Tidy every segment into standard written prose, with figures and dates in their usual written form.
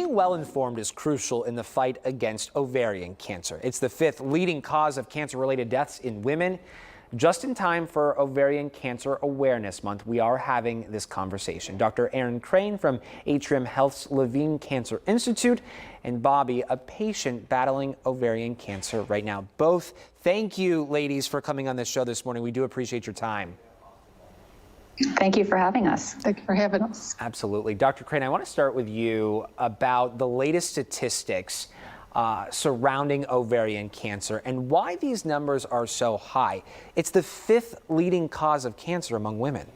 Staying well informed is crucial in the fight against ovarian cancer. It's the 5th leading cause of cancer-related deaths in women. Just in time for Ovarian Cancer Awareness Month, we are having this conversation. Dr. Erin Crane from Atrium Health's Levine Cancer Institute and Bobbie, a patient battling ovarian cancer right now. Both, thank you, ladies, for coming on this show this morning. We do appreciate your time. Thank you for having us. Thank you for having us. Absolutely. Dr. Crane, I want to start with you about the latest statistics surrounding ovarian cancer and why these numbers are so high. It's the 5th leading cause of cancer among women.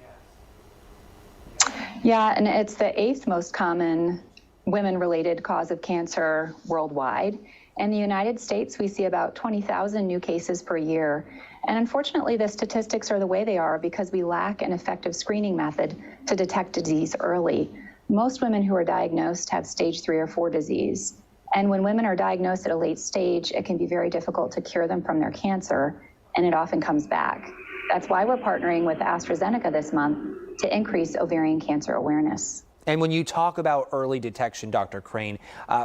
Yeah, and it's the 8th most common women-related cause of cancer worldwide. In the United States, we see about 20,000 new cases per year. And unfortunately, the statistics are the way they are because we lack an effective screening method to detect disease early. Most women who are diagnosed have stage 3 or 4 disease. And when women are diagnosed at a late stage, it can be very difficult to cure them from their cancer, and it often comes back. That's why we're partnering with AstraZeneca this month to increase ovarian cancer awareness. And when you talk about early detection, Dr. Crane,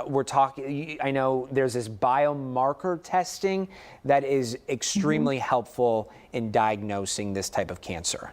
we're talking, I know there's this biomarker testing that is extremely helpful in diagnosing this type of cancer.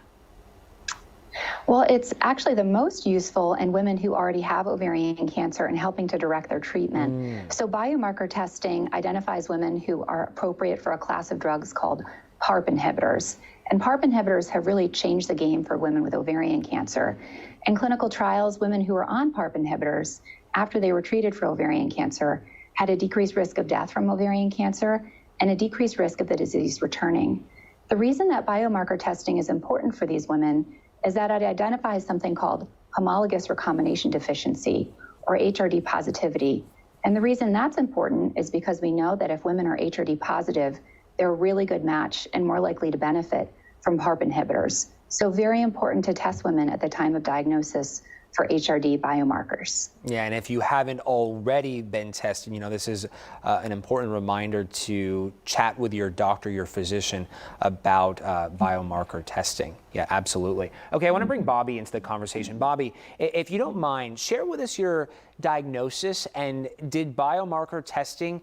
Well, it's actually the most useful in women who already have ovarian cancer and helping to direct their treatment. So biomarker testing identifies women who are appropriate for a class of drugs called PARP inhibitors. And PARP inhibitors have really changed the game for women with ovarian cancer. In clinical trials, women who were on PARP inhibitors after they were treated for ovarian cancer had a decreased risk of death from ovarian cancer and a decreased risk of the disease returning. The reason that biomarker testing is important for these women is that it identifies something called homologous recombination deficiency, or HRD positivity. And the reason that's important is because we know that if women are HRD positive, they're a really good match and more likely to benefit from PARP inhibitors. So very important to test women at the time of diagnosis for HRD biomarkers. Yeah, and if you haven't already been tested, you know, this is an important reminder to chat with your doctor, your physician, about biomarker testing. Yeah, absolutely. Okay, I want to bring Bobbie into the conversation. Bobbie, if you don't mind, share with us your diagnosis, and did biomarker testing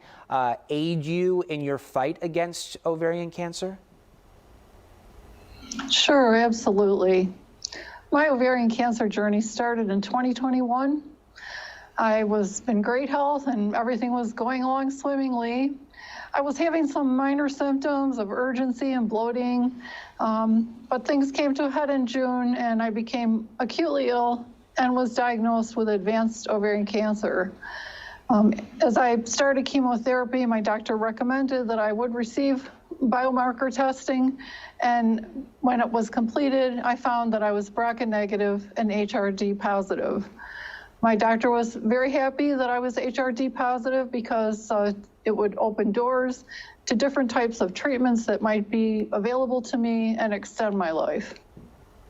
aid you in your fight against ovarian cancer? Sure, absolutely. My ovarian cancer journey started in 2021. I was in great health and everything was going along swimmingly. I was having some minor symptoms of urgency and bloating, but things came to a head in June and I became acutely ill and was diagnosed with advanced ovarian cancer. As I started chemotherapy, my doctor recommended that I would receive biomarker testing, and when it was completed, I found that I was BRCA negative and HRD positive. My doctor was very happy that I was HRD positive because it would open doors to different types of treatments that might be available to me and extend my life.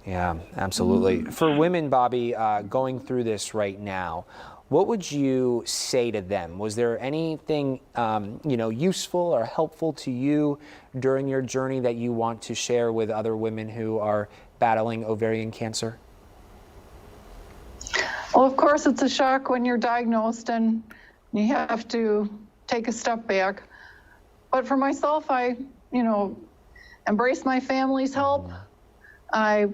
Yeah, absolutely. For women, Bobbie, going through this right now, what would you say to them? Was there anything, useful or helpful to you during your journey that you want to share with other women who are battling ovarian cancer? Well, of course, it's a shock when you're diagnosed and you have to take a step back. But for myself, I, embraced my family's help. I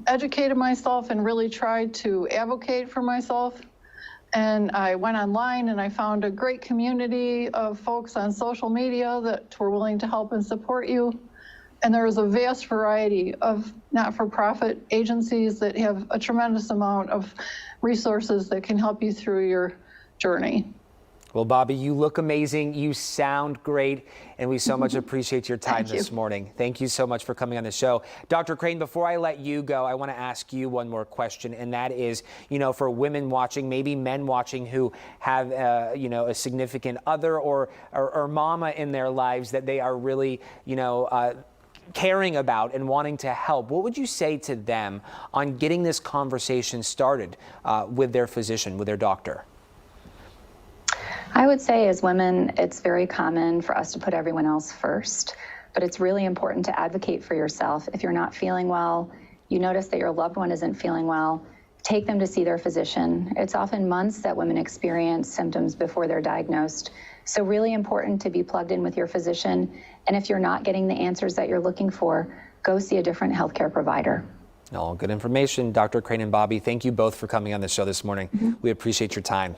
educated myself and really tried to advocate for myself. And I went online and I found a great community of folks on social media that were willing to help and support you. And there is a vast variety of not-for-profit agencies that have a tremendous amount of resources that can help you through your journey. Well, Bobbie, you look amazing. You sound great. And we so much appreciate your time this morning. Thank you so much for coming on the show. Dr. Crane, before I let you go, I want to ask you one more question. And that is, for women watching, maybe men watching who have, a significant other or mama in their lives that they are really, caring about and wanting to help. What would you say to them on getting this conversation started with their physician, with their doctor? I would say as women, it's very common for us to put everyone else first, but it's really important to advocate for yourself. If you're not feeling well, you notice that your loved one isn't feeling well, take them to see their physician. It's often months that women experience symptoms before they're diagnosed. So really important to be plugged in with your physician. And if you're not getting the answers that you're looking for, go see a different healthcare provider. All good information. Dr. Crane and Bobbie, thank you both for coming on the show this morning. We appreciate your time.